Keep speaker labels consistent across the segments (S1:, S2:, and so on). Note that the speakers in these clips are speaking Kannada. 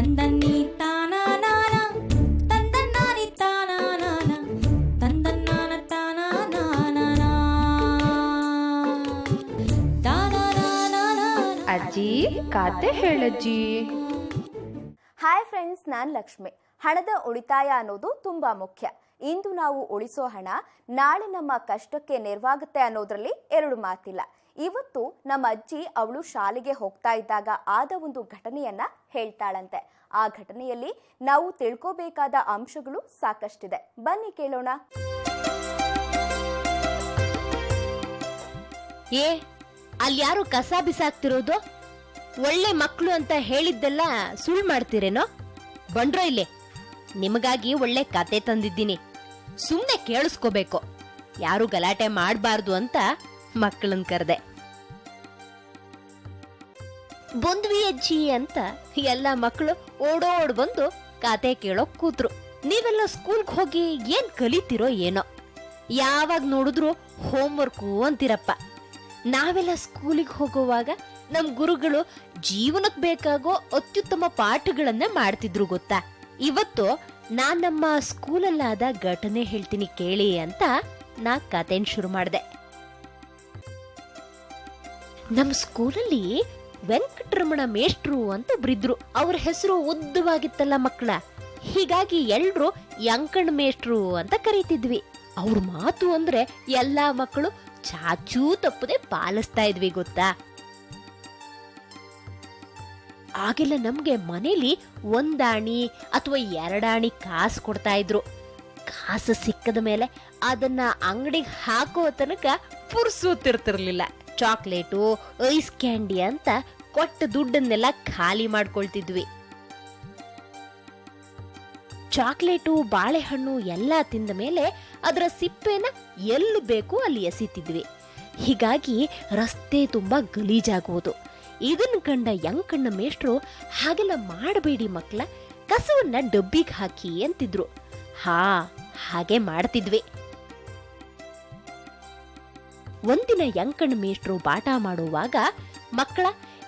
S1: ತಂದನ್ನಿ ತಾನಾನ ತಂದನ್ನಾನಿ ತಾನಾನ ತಂದನ್ನಾನ ತಾನಾನ
S2: ಅಜ್ಜಿ ಕತೆ ಹೇಳಜ್ಜಿ.
S3: ಹಾಯ್ ಫ್ರೆಂಡ್ಸ್, ನಾನು ಲಕ್ಷ್ಮಿ. ಹಣದ ಉಳಿತಾಯ ಅನ್ನೋದು ತುಂಬಾ ಮುಖ್ಯ. ಇಂದು ನಾವು ಉಳಿಸೋ ಹಣ ನಾಳೆ ನಮ್ಮ ಕಷ್ಟಕ್ಕೆ ನೆರವಾಗುತ್ತೆ ಅನ್ನೋದ್ರಲ್ಲಿ ಎರಡು ಮಾತಿಲ್ಲ. ಇವತ್ತು ನಮ್ಮ ಅಜ್ಜಿ ಅವಳು ಶಾಲೆಗೆ ಹೋಗ್ತಾ ಇದ್ದಾಗ ಆದ ಒಂದು ಘಟನೆಯನ್ನ ಹೇಳ್ತಾಳಂತೆ. ಆ ಘಟನೆಯಲ್ಲಿ ನಾವು ತಿಳ್ಕೋಬೇಕಾದ ಅಂಶಗಳು ಸಾಕಷ್ಟಿದೆ. ಬನ್ನಿ ಕೇಳೋಣ.
S4: ಅಲ್ಲಿ ಯಾರು ಕಸ ಬಿಸಾಕ್ತಿರೋದು? ಒಳ್ಳೆ ಮಕ್ಕಳು ಅಂತ ಹೇಳಿದ್ದೆಲ್ಲ ಸುಳ್ಳು ಮಾಡ್ತೀರೇನೋ? ಬಂಡ್ರೋ ಇಲ್ಲೇ, ನಿಮಗಾಗಿ ಒಳ್ಳೆ ಕತೆ ತಂದಿದ್ದೀನಿ, ಸುಮ್ನೆ ಕೇಳಿಸ್ಕೋಬೇಕು. ಯಾರು ಗಲಾಟೆ ಮಾಡಬಾರ್ದು ಅಂತ ಮಕ್ಕಳನ್ನ ಕರೆದೆ. ಬಂದ್ವಿ ಅಜ್ಜಿ ಅಂತ ಎಲ್ಲ ಮಕ್ಕಳು ಓಡೋಡ್ ಬಂದು ಕತೆ ಕೇಳೋಕ್ ಕೂತ್ರು. ನೀವೆಲ್ಲ ಸ್ಕೂಲ್ಗೆ ಹೋಗಿ ಏನ್ ಕಲಿತಿರೋ ಏನೋ, ಯಾವಾಗ ನೋಡಿದ್ರು ಹೋಮ್ವರ್ಕು ಅಂತಿರಪ್ಪ. ನಾವೆಲ್ಲ ಸ್ಕೂಲಿಗೆ ಹೋಗುವಾಗ ನಮ್ ಗುರುಗಳು ಜೀವನಕ್ಕೆ ಬೇಕಾಗೋ ಅತ್ಯುತ್ತಮ ಪಾಠಗಳನ್ನ ಮಾಡ್ತಿದ್ರು ಗೊತ್ತಾ. ಇವತ್ತು ನಾನ್ ನಮ್ಮ ಸ್ಕೂಲಲ್ಲಾದ ಘಟನೆ ಹೇಳ್ತೀನಿ ಕೇಳಿ ಅಂತ ನಾ ಕತೆನ್ ಶುರು ಮಾಡಿದೆ. ನಮ್ ಸ್ಕೂಲಲ್ಲಿ ವೆಂಕಟರಮಣ ಮೇಷ್ಟ್ರು ಅಂತ ಒಬ್ರಿದ್ರು. ಅವ್ರ ಹೆಸರು ಉದ್ದವಾಗಿತ್ತಲ್ಲ ಮಕ್ಕಳ, ಹೀಗಾಗಿ ಎಲ್ರು ಯಂಕಣ್ಣ ಮೇಷ್ಟ್ರು ಅಂತ ಕರೀತಿದ್ವಿ. ಅವ್ರ ಮಾತು ಅಂದ್ರೆ ಎಲ್ಲಾ ಮಕ್ಕಳು ಚಾಚೂ ತಪ್ಪದೆ ಪಾಲಿಸ್ತಾ ಇದ್ವಿ ಗೊತ್ತಾ. ಆಗೆಲ್ಲ ನಮ್ಗೆ ಮನೇಲಿ ಒಂದಾಣಿ ಅಥವಾ ಎರಡಾಣಿ ಕಾಸು ಕೊಡ್ತಾ ಇದ್ರು. ಕಾಸು ಸಿಕ್ಕದ ಮೇಲೆ ಅದನ್ನ ಅಂಗಡಿಗೆ ಹಾಕೋ ತನಕ ಪುರ್ಸೂತಿರ್ತಿರ್ಲಿಲ್ಲ. ಚಾಕ್ಲೇಟು, ಐಸ್ ಕ್ಯಾಂಡಿ ಅಂತ ಕೊಟ್ಟ ದುಡ್ಡನ್ನೆಲ್ಲ ಖಾಲಿ ಮಾಡ್ಕೊಳ್ತಿದ್ವಿ. ಚಾಕ್ಲೇಟು, ಬಾಳೆಹಣ್ಣು ಎಲ್ಲ ತಿಂದ ಮೇಲೆ ಅದರ ಸಿಪ್ಪೆನ ಎಲ್ಲಿ ಬೇಕು ಅಲ್ಲಿ ಎಸಿತಿದ್ವಿ. ಹೀಗಾಗಿ ರಸ್ತೆ ತುಂಬಾ ಗಲೀಜಾಗುವುದು. ಇದನ್ನ ಕಂಡ ಯಂಕಣ್ಣ ಮೇಷ್ಟ್ರು ಹಾಗೆಲ್ಲ ಮಾಡಬೇಡಿ ಮಕ್ಕಳ, ಕಸವನ್ನ ಡಬ್ಬಿಗೆ ಹಾಕಿ ಅಂತಿದ್ರು. ಹಾಗೆ ಮಾಡ್ತಿದ್ವಿ. ಒಂದಿನ ಯಂಕಣ್ಣ ಮೇಷ್ಟ್ರು ಪಾಠ ಮಾಡುವಾಗ, ಮಕ್ಕಳ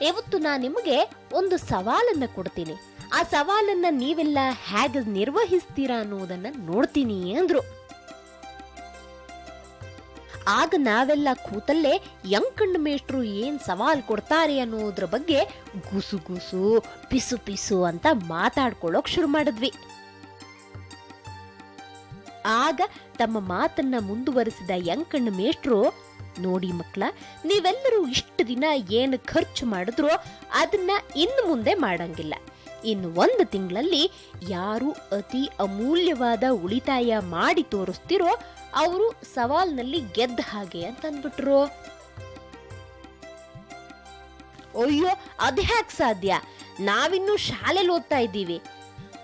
S4: ಇವತ್ತು ನಾ ನಿಮಗೆ ಒಂದು ಸವಾಲನ್ನ ಕೊಡ್ತೀನಿ, ಆ ಸವಾಲನ್ನ ನೀವೆಲ್ಲ ಹೇಗೆ ನಿರ್ವಹಿಸ್ತೀರಾ ಅನ್ನೋದನ್ನ ನೋಡ್ತೀನಿ ಅಂದ್ರು. ಆಗ ನಾವೆಲ್ಲ ಕೂತಲ್ಲೇ ಯಂಕಣ್ಣ ಮೇಷ್ಟ್ರು ಏನ್ ಸವಾಲ್ ಕೊಡ್ತಾರೆ ಅನ್ನೋದ್ರ ಬಗ್ಗೆ ಗುಸು ಗುಸು ಪಿಸು ಪಿಸು ಅಂತ ಮಾತಾಡ್ಕೊಳ್ಳೋಕ್ ಶುರು ಮಾಡಿದ್ವಿ. ಆಗ ತಮ್ಮ ಮಾತನ್ನ ಮುಂದುವರಿಸಿದ ಯಂಕಣ್ಣ ಮೇಷ್ಟ್ರು, ನೋಡಿ ಮಕ್ಕಳ, ನೀವೆಲ್ಲರೂ ಇಷ್ಟು ದಿನ ಏನು ಖರ್ಚು ಮಾಡಿದ್ರೋ ಅದನ್ನ ಇನ್ನು ಮುಂದೆ ಮಾಡಂಗಿಲ್ಲ. ಇನ್ನು 1 ತಿಂಗಳಲ್ಲಿ ಯಾರು ಅತಿ ಅಮೂಲ್ಯವಾದ ಉಳಿತಾಯ ಮಾಡಿ ತೋರಿಸ್ತಿರೋ ಅವರು ಸವಾಲ್ನಲ್ಲಿ ಗೆದ್ದ ಹಾಗೆ ಅಂತ ಅಂದ್ಬಿಟ್ರು. ಅಯ್ಯೋ, ಅದ್ಯಾಕ್ ಸಾಧ್ಯ? ನಾವಿನ್ನೂ ಶಾಲೆಲಿ ಓದ್ತಾ ಇದ್ದೀವಿ,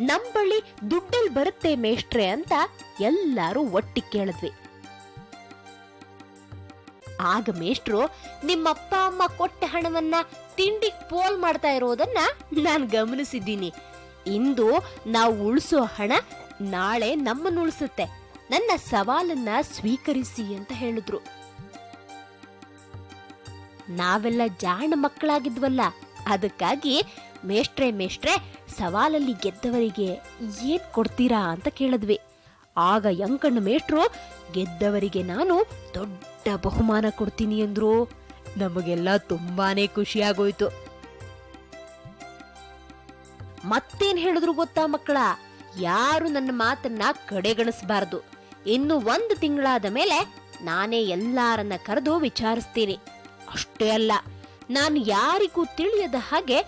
S4: ನಮ್ ಬಳಿ ದುಡ್ಡಲ್ಲಿ ಬರುತ್ತೆ ಮೇಷ್ಟ್ರೆ ಅಂತ ಎಲ್ಲಾರು ಒಟ್ಟಿಗೆ ಕೇಳಿದ್ವಿ. ಆಗ ಮೇಷ್ಟ್ರು, ನಿಮ್ಮಪ್ಪ ಅಮ್ಮ ಕೊಟ್ಟ ಹಣವನ್ನ ತಿಂಡಿಗೆ ಪೋಲ್ ಮಾಡ್ತಾ ಇರೋದನ್ನ ನಾನು ಗಮನಿಸಿದ್ದೀನಿ. ಇಂದು ನಾವು ಉಳಿಸೋ ಹಣ ನಾಳೆ ನಮ್ಮನ್ನು ಉಳಿಸುತ್ತೆ. ನನ್ನ ಸವಾಲನ್ನ ಸ್ವೀಕರಿಸಿ ಅಂತ ಹೇಳಿದ್ರು. ನಾವೆಲ್ಲ ಜಾಣ ಮಕ್ಕಳಾಗಿದ್ವಲ್ಲ, ಅದಕ್ಕಾಗಿ ಮೇಷ್ಟ್ರೆ ಸವಾಲಲ್ಲಿ ಗೆದ್ದವರಿಗೆ ಏನ್ ಕೊಡ್ತೀರಾ ಅಂತ ಕೇಳಿದ್ವಿ. ಆಗ ಯಂಕಣ್ಣ ಮೇಷ್ಟ್ರು, ಗೆದ್ದವರಿಗೆ ನಾನು ದೊಡ್ಡ ಬಹುಮಾನ ಕೊಡ್ತೀನಿ ಅಂದ್ರು. ನಮಗೆಲ್ಲ ತುಂಬಾನೇ ಖುಷಿಯಾಗೋಯ್ತು. ಮತ್ತೇನ್ ಹೇಳಿದ್ರು ಗೊತ್ತಾ ಮಕ್ಕಳ, ಯಾರು ನನ್ನ ಮಾತನ್ನ ಕಡೆಗಣಿಸಬಾರದು. ಇನ್ನು 1 ತಿಂಗಳಾದ ಮೇಲೆ ನಾನೇ ಎಲ್ಲಾರನ್ನ ಕರೆದು ವಿಚಾರಿಸ್ತೀನಿ. ಅಷ್ಟೇ ಅಲ್ಲ, ನಾನು ಯಾರಿಗೂ ತಿಳಿಯದ ಹಾಗೆ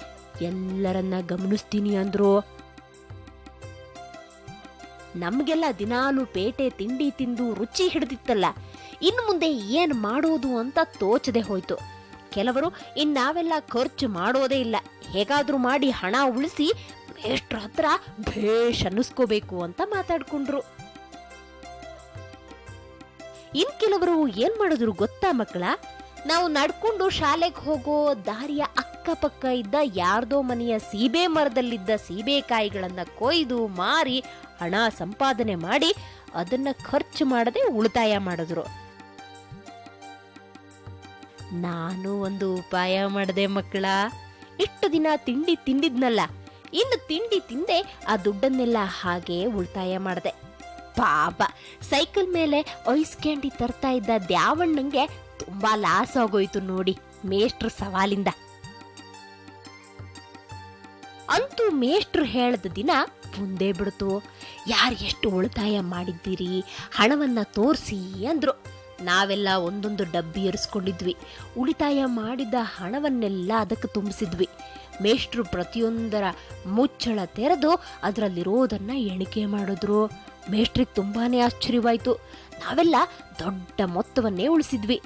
S4: ಎಲ್ಲರನ್ನ ಗಮನಿಸ್ತೀನಿ ಅಂದ್ರು. ನಮ್ಗೆಲ್ಲ ದಿನಾಲು ಪೇಟೆ ತಿಂಡಿ ತಿಂದು ರುಚಿ ಹಿಡಿದಿತ್ತಲ್ಲ, ಇನ್ನು ಮುಂದೆ ಏನ್ ಮಾಡೋದು ಅಂತ ತೋಚದೆ ಹೋಯ್ತು. ಕೆಲವರು ಇನ್ನಾವೆಲ್ಲ ಖರ್ಚು ಮಾಡೋದೇ ಇಲ್ಲ, ಹೇಗಾದ್ರೂ ಮಾಡಿ ಹಣ ಉಳಿಸಿ ಮೇಷ್ಟ್ರ ಹತ್ರ ಭೇಷ್ ಅನ್ನಿಸ್ಕೋಬೇಕು ಅಂತ ಮಾತಾಡ್ಕೊಂಡ್ರು. ಇನ್ ಕೆಲವರು ಏನ್ ಮಾಡಿದ್ರು ಗೊತ್ತಾ ಮಕ್ಕಳ, ನಾವು ನಡ್ಕೊಂಡು ಶಾಲೆಗೆ ಹೋಗೋ ದಾರಿಯ ಅಕ್ಕಪಕ್ಕ ಇದ್ದ ಯಾರ್ದೋ ಮನೆಯ ಸೀಬೆ ಮರದಲ್ಲಿದ್ದ ಸೀಬೆಕಾಯಿಗಳನ್ನ ಕೊಯ್ದು ಮಾರಿ ಹಣ ಸಂಪಾದನೆ ಮಾಡಿ ಅದನ್ನ ಖರ್ಚು ಮಾಡದೆ ಉಳಿತಾಯ ಮಾಡಿದ್ರು. ನಾನು ಒಂದು ಉಪಾಯ ಮಾಡಿದೆ ಮಕ್ಕಳ. ಇಷ್ಟು ದಿನ ತಿಂಡಿ ತಿಂದಿದ್ನಲ್ಲ, ಇನ್ನು ತಿಂಡಿ ತಿಂದೆ ಆ ದುಡ್ಡನ್ನೆಲ್ಲ ಹಾಗೆ ಉಳಿತಾಯ ಮಾಡಿದೆ. ಪಾಪ ಸೈಕಲ್ ಮೇಲೆ ಐಸ್ ಕ್ಯಾಂಡಿ ತರ್ತಾ ಇದ್ದ ದ್ಯಾವಣ್ಣಂಗೆ ತುಂಬಾ ಲಾಸ್ ಆಗೋಯ್ತು ನೋಡಿ ಮೇಷ್ಟ್ರ ಸವಾಲಿಂದ. ಅಂತೂ ಮೇಷ್ಟ್ರು ಹೇಳದ ದಿನ ಮುಂದೆ ಬಿಡ್ತು. ಯಾರು ಎಷ್ಟು ಉಳಿತಾಯ ಮಾಡಿದ್ದೀರಿ, ಹಣವನ್ನ ತೋರಿಸಿ ಅಂದ್ರು. ನಾವೆಲ್ಲ ಒಂದೊಂದು ಡಬ್ಬಿ ಏರಿಸ್ಕೊಂಡಿದ್ವಿ. ಉಳಿತಾಯ ಮಾಡಿದ ಹಣವನ್ನೆಲ್ಲ ಅದಕ್ಕೆ ತುಂಬಿಸಿದ್ವಿ. ಮೇಷ್ಟ್ರು ಪ್ರತಿಯೊಂದರ ಮುಚ್ಚಳ ತೆರೆದು ಅದರಲ್ಲಿರೋದನ್ನ ಎಣಿಕೆ ಮಾಡಿದ್ರು. ಮೇಷ್ಟ್ರಿಗೆ ತುಂಬಾನೇ ಆಶ್ಚರ್ಯವಾಯ್ತು. ನಾವೆಲ್ಲ ದೊಡ್ಡ ಮೊತ್ತವನ್ನೇ ಉಳಿಸಿದ್ವಿ.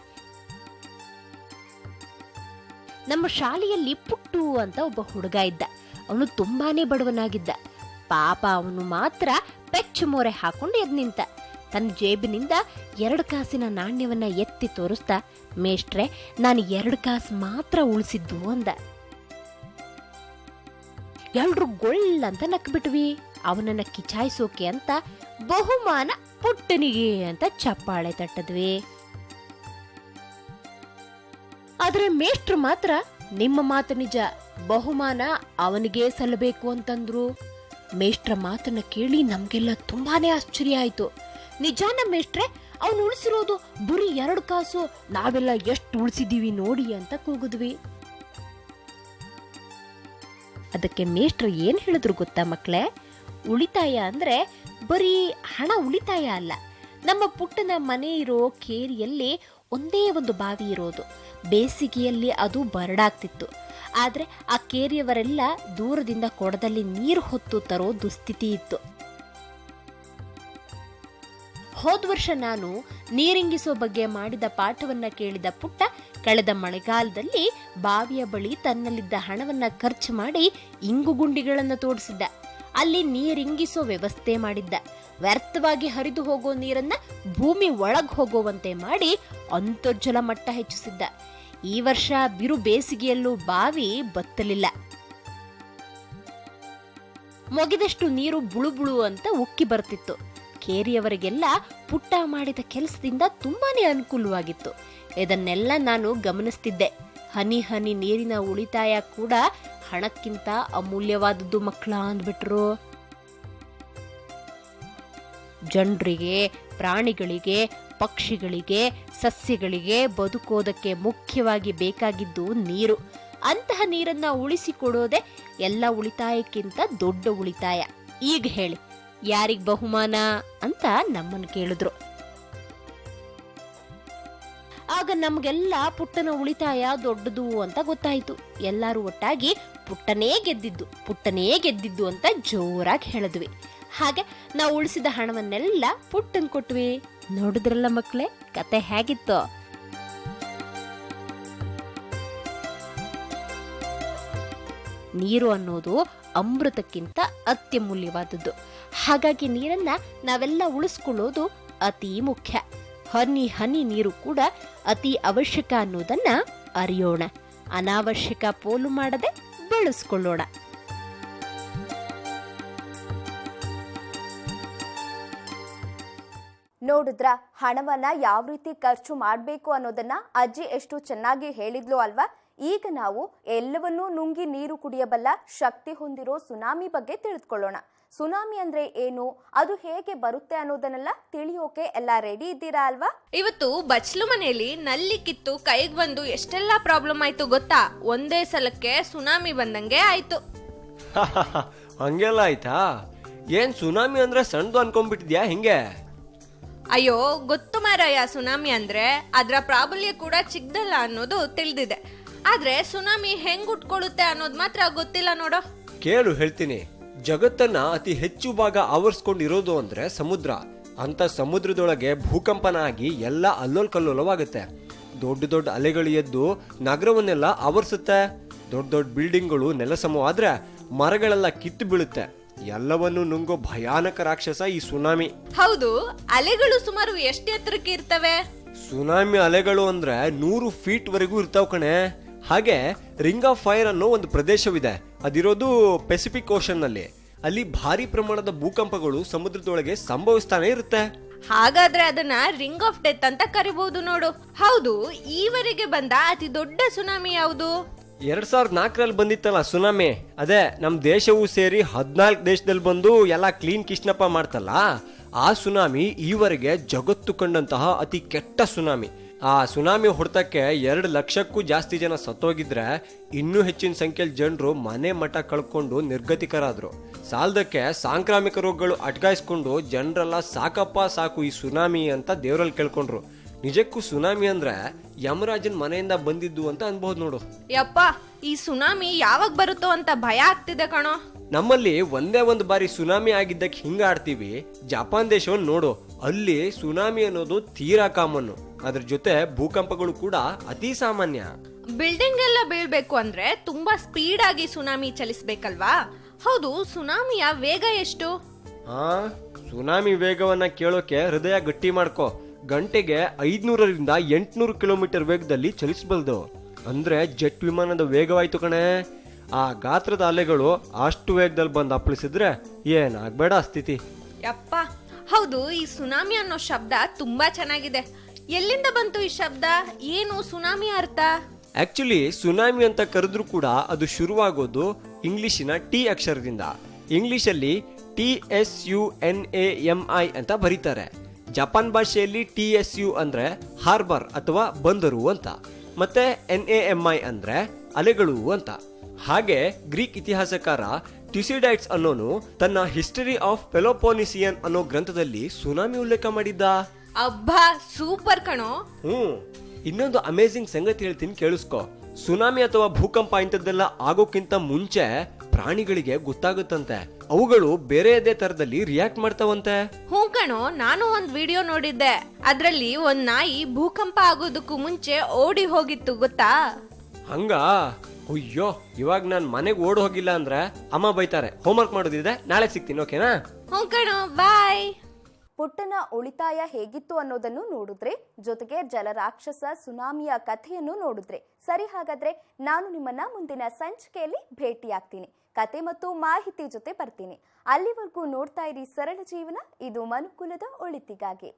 S4: ನಮ್ಮ ಶಾಲೆಯಲ್ಲಿ ಪುಟ್ಟು ಅಂತ ಒಬ್ಬ ಹುಡುಗ ಇದ್ದ. ಅವನು ತುಂಬಾನೇ ಬಡವನಾಗಿದ್ದ. ಪಾಪ ಅವನು ಮಾತ್ರ ಪೆಚ್ಚು ಮೋರೆ ಹಾಕೊಂಡು ಎದ್ ನಿಂತ. ತನ್ನ ಜೇಬಿನಿಂದ 2 ಕಾಸಿನ ನಾಣ್ಯವನ್ನ ಎತ್ತಿ ತೋರಿಸ್ತಾ, ಮೇಷ್ಟ್ರೆ, ನಾನು 2 ಕಾಸು ಮಾತ್ರ ಉಳಿಸಿದ್ದು ಅಂದ. ಎಲ್ರು ಗೊಳ್ಳಂತ ನಕ್ಬಿಟ್ವಿ. ಅವನನ್ನ ಕಿಚಾಯಿಸೋಕೆ ಅಂತ ಬಹುಮಾನ ಪುಟ್ಟನಿಗೆ ಅಂತ ಚಪ್ಪಾಳೆ ತಟ್ಟದ್ವಿ. ಆದ್ರೆ ಮೇಷ್ಟ್ರು ಮಾತ್ರ, ನಿಮ್ಮ ಮಾತು ನಿಜ, ಬಹುಮಾನ ಅವನಿಗೆ ಸಲ್ಲಬೇಕು ಅಂತಂದ್ರು. ಮೇಷ್ಟ್ರ ಮಾತನ್ನ ಕೇಳಿ ನಮ್ಗೆಲ್ಲ ತುಂಬಾನೇ ಆಶ್ಚರ್ಯ ಆಯ್ತು. ನಿಜಾನ ಮೇಷ್ಟ್ರೆ, ಅವನು ಉಳಿಸಿರೋದು ಬರೀ 2 ಕಾಸು, ನಾವೆಲ್ಲ ಎಷ್ಟು ಉಳಿಸಿದೀವಿ ನೋಡಿ ಅಂತ ಕೂಗಿದ್ವಿ. ಅದಕ್ಕೆ ಮೇಷ್ಟ್ರು ಏನ್ ಹೇಳಿದ್ರು ಗೊತ್ತಾ ಮಕ್ಳೇ? ಉಳಿತಾಯ ಅಂದ್ರೆ ಬರೀ ಹಣ ಉಳಿತಾಯ ಅಲ್ಲ. ನಮ್ಮ ಪುಟ್ಟನ ಮನೆ ಇರೋ ಕೇರಿಯಲ್ಲಿ ಒಂದೇ ಒಂದು ಬಾವಿ ಇರೋದು. ಬೇಸಿಗೆಯಲ್ಲಿ ಅದು ಬರಡಾಗ್ತಿತ್ತು. ಆದ್ರೆ ಆ ಕೇರಿಯವರೆಲ್ಲ ದೂರದಿಂದ ಕೊಡದಲ್ಲಿ ನೀರು ಹೊತ್ತು ತರೋ ದುಸ್ಥಿತಿ ಇತ್ತು. ಹೋದ ವರ್ಷ ನಾನು ನೀರಿಂಗಿಸೋ ಬಗ್ಗೆ ಮಾಡಿದ ಪಾಠವನ್ನ ಕೇಳಿದ ಪುಟ್ಟ ಕಳೆದ ಮಳೆಗಾಲದಲ್ಲಿ ಬಾವಿಯ ಬಳಿ ತನ್ನಲ್ಲಿದ್ದ ಹಣವನ್ನ ಖರ್ಚು ಮಾಡಿ ಇಂಗುಗುಂಡಿಗಳನ್ನ ತೋಡಿಸಿದ್ದ. ಅಲ್ಲಿ ನೀರಿಂಗಿಸೋ ವ್ಯವಸ್ಥೆ ಮಾಡಿದ್ದ. ವ್ಯರ್ಥವಾಗಿ ಹರಿದು ಹೋಗೋ ನೀರನ್ನ ಭೂಮಿ ಒಳಗ್ ಹೋಗುವಂತೆ ಮಾಡಿ ಅಂತರ್ಜಲ ಮಟ್ಟ ಹೆಚ್ಚಿಸಿದ್ದ. ಈ ವರ್ಷ ಬಿರು ಬೇಸಿಗೆಯಲ್ಲೂ ಬಾವಿ ಬತ್ತಲಿಲ್ಲ. ಮೊಗಿದಷ್ಟು ನೀರು ಬುಳುಬುಳು ಅಂತ ಉಕ್ಕಿ ಬರ್ತಿತ್ತು. ಕೇರಿಯವರಿಗೆಲ್ಲ ಪುಟ್ಟ ಮಾಡಿದ ಕೆಲಸದಿಂದ ತುಂಬಾನೇ ಅನುಕೂಲವಾಗಿತ್ತು. ಇದನ್ನೆಲ್ಲ ನಾನು ಗಮನಿಸ್ತಿದ್ದೆ. ಹನಿ ಹನಿ ನೀರಿನ ಉಳಿತಾಯ ಕೂಡ ಹಣಕ್ಕಿಂತ ಅಮೂಲ್ಯವಾದದ್ದು ಮಕ್ಕಳ ಅಂದ್ಬಿಟ್ರು. ಜನರಿಗೆ, ಪ್ರಾಣಿಗಳಿಗೆ, ಪಕ್ಷಿಗಳಿಗೆ, ಸಸ್ಯಗಳಿಗೆ ಬದುಕೋದಕ್ಕೆ ಮುಖ್ಯವಾಗಿ ಬೇಕಾಗಿದ್ದು ನೀರು. ಅಂತಹ ನೀರನ್ನ ಉಳಿಸಿಕೊಡೋದೆ ಎಲ್ಲ ಉಳಿತಾಯಕ್ಕಿಂತ ದೊಡ್ಡ ಉಳಿತಾಯ. ಈಗ ಹೇಳಿ, ಯಾರಿಗ್ ಬಹುಮಾನ ಅಂತ ನಮ್ಮನ್ನು ಕೇಳಿದ್ರು. ಆಗ ನಮ್ಗೆಲ್ಲ ಪುಟ್ಟನ ಉಳಿತಾಯ ದೊಡ್ಡದು ಅಂತ ಗೊತ್ತಾಯ್ತು. ಎಲ್ಲರೂ ಒಟ್ಟಾಗಿ ಪುಟ್ಟನೇ ಗೆದ್ದಿದ್ದು, ಪುಟ್ಟನೇ ಗೆದ್ದಿದ್ದು ಅಂತ ಜೋರಾಗಿ ಹೇಳಿದ್ವಿ. ಹಾಗೆ ನಾವು ಉಳಿಸಿದ ಹಣವನ್ನೆಲ್ಲ ಪುಟ್ಟನ್ ಕೊಟ್ವಿ. ನೋಡಿದ್ರಲ್ಲ ಮಕ್ಕಳೇ, ಕತೆ ಹೇಗಿತ್ತು? ನೀರು ಅನ್ನೋದು ಅಮೃತಕ್ಕಿಂತ ಅತ್ಯಮೂಲ್ಯವಾದದ್ದು. ಹಾಗಾಗಿ ನೀರನ್ನ ನಾವೆಲ್ಲ ಉಳಿಸ್ಕೊಳ್ಳೋದು ಅತಿ ಮುಖ್ಯ. ಹನಿ ಹನಿ ನೀರು ಕೂಡ ಅತಿ ಅವಶ್ಯಕ ಅನ್ನೋದನ್ನ ಅರಿಯೋಣ. ಅನಾವಶ್ಯಕ ಪೋಲು ಮಾಡದೆ ಬಳಸ್ಕೊಳ್ಳೋಣ.
S3: ನೋಡಿದ್ರ, ಹಣವನ್ನ ಯಾವ ರೀತಿ ಖರ್ಚು ಮಾಡಬೇಕು ಅನ್ನೋದನ್ನ ಅಜ್ಜಿ ಎಷ್ಟು ಚೆನ್ನಾಗಿ ಹೇಳಿದ್ಲು ಅಲ್ವಾ? ಈಗ ನಾವು ಎಲ್ಲವನ್ನೂ ನುಂಗಿ ನೀರು ಕುಡಿಯಬಲ್ಲ ಶಕ್ತಿ ಹೊಂದಿರೋ ಸುನಾಮಿ ಬಗ್ಗೆ ತಿಳಿದುಕೊಳ್ಳೋಣ. ಸುನಾಮಿ ಅಂದ್ರೆ ಏನು, ಅದು ಹೇಗೆ ಬರುತ್ತೆ ಅನ್ನೋದನ್ನೆಲ್ಲ ತಿಳಿಯೋಕೆ ಎಲ್ಲ ರೆಡಿ ಇದ್ದೀರಾ ಅಲ್ವಾ?
S5: ಇವತ್ತು ಬಚ್ಲು ಮನೆಯಲ್ಲಿ ನಲ್ಲಿ ಕಿತ್ತು ಕೈಗೆ ಬಂದು ಎಷ್ಟೆಲ್ಲಾ ಪ್ರಾಬ್ಲಮ್ ಆಯ್ತು ಗೊತ್ತಾ? ಒಂದೇ ಸಲಕ್ಕೆ ಸುನಾಮಿ ಬಂದಂಗೆ ಆಯ್ತು.
S6: ಹಂಗೆಲ್ಲ ಆಯ್ತಾ? ಏನ್ ಸುನಾಮಿ ಅಂದ್ರೆ ಸಣ್ಣದು ಅನ್ಕೊಂಡ್ಬಿಟ್ಟಿದ್ಯಾ ಹಿಂಗೆ?
S5: ಅಯ್ಯೋ ಗೊತ್ತು ಮಾರಾಯ, ಸುನಾಮಿ ಅಂದ್ರೆ ಅದ್ರ ಪ್ರಾಬಲ್ಯ ಕೂಡ ಚಿಕ್ಕದಲ್ಲ ಅನ್ನೋದು ತಿಳಿದಿದೆ. ಆದ್ರೆ ಸುನಾಮಿ ಹೆಂಗ್ ಉಟ್ಕೊಳ್ಳುತ್ತೆ ಅನ್ನೋದು ಮಾತ್ರ ಗೊತ್ತಿಲ್ಲ ನೋಡೋ.
S6: ಕೇಳು ಹೇಳ್ತೀನಿ. ಜಗತ್ತನ್ನ ಅತಿ ಹೆಚ್ಚು ಭಾಗ ಆವರಿಸ್ಕೊಂಡಿರೋದು ಅಂದ್ರೆ ಸಮುದ್ರ. ಅಂತ ಸಮುದ್ರದೊಳಗೆ ಭೂಕಂಪನ ಆಗಿ ಎಲ್ಲ ಅಲ್ಲೋಲ್ ಕಲ್ಲೋಲವಾಗುತ್ತೆ. ದೊಡ್ಡ ದೊಡ್ಡ ಅಲೆಗಳು ಎದ್ದು ನಗರವನ್ನೆಲ್ಲ ಆವರಿಸುತ್ತೆ. ದೊಡ್ಡ ದೊಡ್ಡ ಬಿಲ್ಡಿಂಗ್ಗಳು ನೆಲಸಮ ಆದ್ರೆ ಮರಗಳೆಲ್ಲ ಕಿತ್ತು ಬೀಳುತ್ತೆ. ಎಲ್ಲವನ್ನು ನುಂಗೋ ಭಯಾನಕ ರಾಕ್ಷಸ ಈ ಸುನಾಮಿ.
S5: ಹೌದು, ಅಲೆಗಳು ಸುಮಾರು ಎಷ್ಟು ಎತ್ತರಕ್ಕೆ ಇರ್ತವೆ?
S6: ಸುನಾಮಿ ಅಲೆಗಳು ಅಂದ್ರೆ 100 ಫೀಟ್ ವರೆಗೂ ಇರ್ತಾವ್ ಕಣೆ. ಹಾಗೆ ರಿಂಗ್ ಆಫ್ ಫೈರ್ ಅನ್ನೋ ಒಂದು ಪ್ರದೇಶವಿದೆ. ಅದಿರೋದು ಪೆಸಿಫಿಕ್ ಓಷನ್ ನಲ್ಲಿ. ಅಲ್ಲಿ ಭಾರಿ ಪ್ರಮಾಣದ ಭೂಕಂಪಗಳು ಸಮುದ್ರದೊಳಗೆ ಸಂಭವಿಸ್ತಾನೆ ಇರುತ್ತೆ.
S5: ಹಾಗಾದ್ರೆ ಅದನ್ನ ರಿಂಗ್ ಆಫ್ ಡೆತ್ ಅಂತ ಕರಿಬಹುದು ನೋಡು. ಹೌದು, ಈವರೆಗೆ ಬಂದ ಅತಿ ದೊಡ್ಡ ಸುನಾಮಿ ಯಾವುದು?
S6: 2004ರಲ್ಲಿ ಬಂದಿತ್ತಲ್ಲ ಸುನಾಮಿ, ಅದೇ ನಮ್ ದೇಶವೂ ಸೇರಿ 14 ದೇಶದಲ್ಲಿ ಬಂದು ಎಲ್ಲ ಕ್ಲೀನ್ ಕಿಶ್ನಪ್ಪ ಮಾಡ್ತಲ್ಲ, ಆ ಸುನಾಮಿ ಈವರೆಗೆ ಜಗತ್ತು ಕಂಡಂತಹ ಅತಿ ಕೆಟ್ಟ ಸುನಾಮಿ. ಆ ಸುನಾಮಿ ಹೊಡೆತಕ್ಕೆ 2 ಲಕ್ಷಕ್ಕೂ ಜಾಸ್ತಿ ಜನ ಸತ್ತೋಗಿದ್ರೆ ಇನ್ನೂ ಹೆಚ್ಚಿನ ಸಂಖ್ಯೆಯಲ್ಲಿ ಜನರು ಮನೆ ಮಠ ಕಳ್ಕೊಂಡು ನಿರ್ಗತಿಕರಾದ್ರು. ಸಾಲದಕ್ಕೆ ಸಾಂಕ್ರಾಮಿಕ ರೋಗಗಳು ಅಟ್ಕಾಯಿಸ್ಕೊಂಡು ಜನರೆಲ್ಲ ಸಾಕಪ್ಪ ಸಾಕು ಈ ಸುನಾಮಿ ಅಂತ ದೇವರಲ್ಲಿ ಕೇಳ್ಕೊಂಡ್ರು. ನಿಜಕ್ಕೂ ಸುನಾಮಿ ಅಂದ್ರೆ ಯಮರಾಜನ್ ಮನೆಯಿಂದ ಬಂದಿದ್ದು ಅಂತ ಅನ್ಬಹುದು ನೋಡು.
S5: ಯಪ್ಪ, ಈ ಸುನಾಮಿ ಯಾವಾಗ ಬರುತ್ತೋ ಅಂತ ಭಯ ಆಗ್ತಿದೆ ಕಣೋ.
S6: ನಮ್ಮಲ್ಲಿ ಒಂದೇ ಒಂದು ಬಾರಿ ಸುನಾಮಿ ಆಗಿದ್ದಕ್ಕೆ ಹಿಂಗ ಆಡ್ತೀವಿ. ಜಪಾನ್ ದೇಶವನ್ನು ನೋಡು, ಅಲ್ಲಿ ಸುನಾಮಿ ಅನ್ನೋದು ತೀರಾ ಕಾಮನ್ನು. ಅದ್ರ ಜೊತೆ ಭೂಕಂಪಗಳು ಕೂಡ ಅತಿ ಸಾಮಾನ್ಯ.
S5: ಬಿಲ್ಡಿಂಗ್ ಎಲ್ಲ ಬೀಳ್ಬೇಕು ಅಂದ್ರೆ ತುಂಬಾ ಸ್ಪೀಡ್ ಆಗಿ ಸುನಾಮಿ ಚಲಿಸ್ಬೇಕಲ್ವಾ? ಹೌದು, ಸುನಾಮಿಯ ವೇಗ ಎಷ್ಟು?
S6: ಸುನಾಮಿ ವೇಗವನ್ನ ಕೇಳೋಕೆ ಹೃದಯ ಗಟ್ಟಿ ಮಾಡ್ಕೋ. ಗಂಟೆಗೆ 500ರಿಂದ 800 ಕಿಲೋಮೀಟರ್ ವೇಗದಲ್ಲಿ ಚಲಿಸಬಲ್ದು. ಅಂದ್ರೆ ಜೆಟ್ ವಿಮಾನದ ವೇಗವಾಯ್ತು ಕಣೆ. ಆ ಗಾತ್ರದ ಅಲೆಗಳು ಅಷ್ಟು ವೇಗದಲ್ಲಿ ಬಂದು ಅಪ್ಪಳಿಸಿದ್ರೆ ಏನಾಗ್ಬೇಡ ಸ್ಥಿತಿ.
S5: ಯಪ್ಪ, ಹೌದು, ಈ ಸುನಾಮಿ ಅನ್ನೋ ಶಬ್ದ ತುಂಬಾ ಚೆನ್ನಾಗಿದೆ. ಎಲ್ಲಿಂದ ಬಂತು ಈ ಶಬ್ದ? ಏನು ಸುನಾಮಿ ಅರ್ಥ?
S6: ಆಕ್ಚುಲಿ ಸುನಾಮಿ ಅಂತ ಕರೆದ್ರೂ ಕೂಡ ಅದು ಶುರುವಾಗೋದು ಇಂಗ್ಲಿಶಿನ ಟಿ ಅಕ್ಷರದಿಂದ. ಇಂಗ್ಲಿಷಲ್ಲಿ TSUNAMI ಅಂತ ಬರೀತಾರೆ. ಜಪಾನ್ ಭಾಷೆಯಲ್ಲಿ TSU ಅಂದ್ರೆ ಹಾರ್ಬರ್ ಅಥವಾ ಬಂದರು ಅಂತ, ಮತ್ತೆ NAMI ಅಂದ್ರೆ ಅಲೆಗಳು ಅಂತ. ಹಾಗೆ ಗ್ರೀಕ್ ಇತಿಹಾಸಕಾರ ಟ್ಯುಸಿಡೈಡ್ಸ್ ಅನ್ನೋನು ತನ್ನ ಹಿಸ್ಟರಿ ಆಫ್ ಪೆಲೋಪೋನಿಸಿಯನ್ ಅನ್ನೋ ಗ್ರಂಥದಲ್ಲಿ ಸುನಾಮಿ ಉಲ್ಲೇಖ ಮಾಡಿದ್ದ.
S5: ಅಬ್ಬಾ, ಸೂಪರ್ ಕಣೋ.
S6: ಇನ್ನೊಂದು ಅಮೇಜಿಂಗ್ ಸಂಗತಿ ಹೇಳ್ತೀನಿ, ಕೇಳಿಸ್ಕೊ. ಸುನಾಮಿ ಅಥವಾ ಭೂಕಂಪ ಇಂಥದ್ದೆಲ್ಲ ಆಗೋಕ್ಕಿಂತ ಮುಂಚೆ ಪ್ರಾಣಿಗಳಿಗೆ ಗೊತ್ತಾಗುತ್ತಂತೆ. ಅವುಗಳು ಬೇರೆಯದೇ ತರದಲ್ಲಿ ರಿಯಾಕ್ಟ್ ಮಾಡ್ತಾವಂತೆ.
S5: ಹ್ಞೂ ಕಣೋ, ನಾನು ಒಂದ್ ವಿಡಿಯೋ ನೋಡಿದ್ದೆ. ಅದ್ರಲ್ಲಿ ಒಂದ್ ನಾಯಿ ಭೂಕಂಪ ಆಗೋದಕ್ಕೂ ಮುಂಚೆ ಓಡಿ ಹೋಗಿತ್ತು, ಗೊತ್ತಾ?
S6: ಹಂಗ? ಅಯ್ಯೋ, ಇವಾಗ ನಾನ್ ಮನೆಗೆ ಓಡ್ ಹೋಗಿಲ್ಲ ಅಂದ್ರೆ ಅಮ್ಮ ಬೈತಾರೆ. ಹೋಮ್ವರ್ಕ್ ಮಾಡೋದಿದೆ, ನಾಳೆ ಸಿಗ್ತೀನಿ, ಓಕೆನಾ?
S5: ಹ್ಞೂ ಕಣೋ, ಬಾಯ್.
S3: ಪುಟ್ಟನ ಉಳಿತಾಯ ಹೇಗಿತ್ತು ಅನ್ನೋದನ್ನು ನೋಡಿದ್ರೆ, ಜೊತೆಗೆ ಜಲರಾಕ್ಷಸ ಸುನಾಮಿಯ ಕಥೆಯನ್ನು ನೋಡಿದ್ರೆ. ಸರಿ, ಹಾಗಾದ್ರೆ ನಾನು ನಿಮ್ಮನ್ನ ಮುಂದಿನ ಸಂಚಿಕೆಯಲ್ಲಿ ಭೇಟಿಯಾಗ್ತೀನಿ. ಕತೆ ಮತ್ತು ಮಾಹಿತಿ ಜೊತೆ ಬರ್ತೀನಿ. ಅಲ್ಲಿವರೆಗೂ ನೋಡ್ತಾ ಇರಿ ಸರಳ ಜೀವನ. ಇದು ಮನುಕುಲದ ಒಳಿತಿಗಾಗಿ.